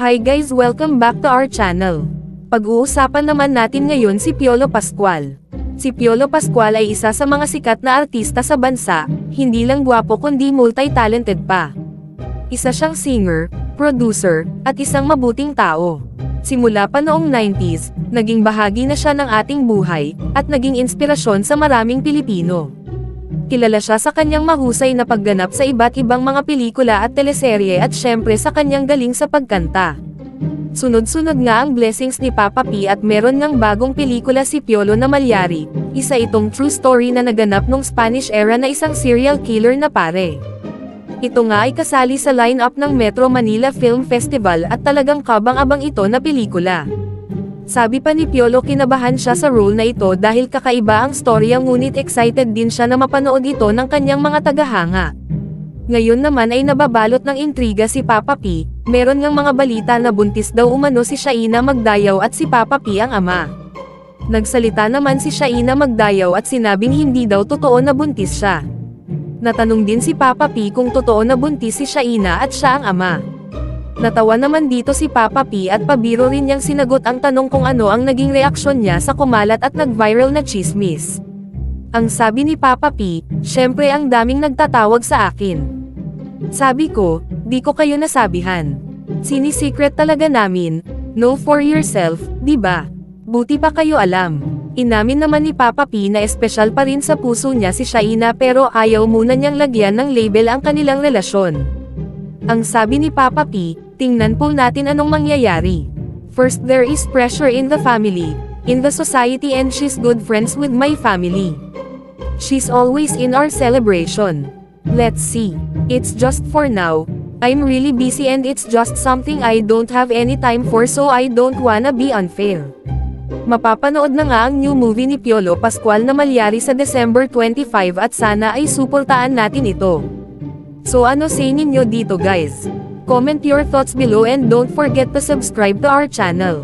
Hi guys, welcome back to our channel. Pag-uusapan naman natin ngayon si Piolo Pascual. Si Piolo Pascual ay isa sa mga sikat na artista sa bansa, hindi lang gwapo kundi multi-talented pa. Isa siyang singer, producer, at isang mabuting tao. Simula pa noong 90s, naging bahagi na siya ng ating buhay, at naging inspirasyon sa maraming Pilipino. Kilala siya sa kanyang mahusay na pagganap sa iba't ibang mga pelikula at teleserye at syempre sa kanyang galing sa pagkanta. Sunod-sunod nga ang blessings ni Papa P at meron ngang bagong pelikula si Piolo na Malyari, isa itong true story na naganap nung Spanish era na isang serial killer na pare. Ito nga ay kasali sa line-up ng Metro Manila Film Festival at talagang kabang-abang ito na pelikula. Sabi pa ni Piolo kinabahan siya sa role na ito dahil kakaiba ang storya ngunit excited din siya na mapanood ito ng kanyang mga tagahanga. Ngayon naman ay nababalot ng intriga si Papa P, meron ngang mga balita na buntis daw umano si Shaina Magdayaw at si Papa P ang ama. Nagsalita naman si Shaina Magdayaw at sinabing hindi daw totoo na buntis siya. Natanong din si Papa P kung totoo na buntis si Shaina at siya ang ama. Natawa naman dito si Papa P at pabiro rin niyang sinagot ang tanong kung ano ang naging reaksyon niya sa kumalat at nag-viral na chismis. Ang sabi ni Papa P, syempre ang daming nagtatawag sa akin. Sabi ko, di ko kayo nasabihan. Sini-secret talaga namin, know for yourself, di ba? Buti pa kayo alam. Inamin naman ni Papa P na espesyal pa rin sa puso niya si Shaina pero ayaw muna niyang lagyan ng label ang kanilang relasyon. Ang sabi ni Papa P, tingnan po natin anong mangyayari. First there is pressure in the family, in the society and she's good friends with my family. She's always in our celebration. Let's see. It's just for now. I'm really busy and it's just something I don't have any time for so I don't wanna be unfair. Mapapanood na nga ang new movie ni Piolo Pascual na Malyari sa December 25 at sana ay suportahan natin ito. So ano say ninyo dito guys? Comment your thoughts below and don't forget to subscribe to our channel.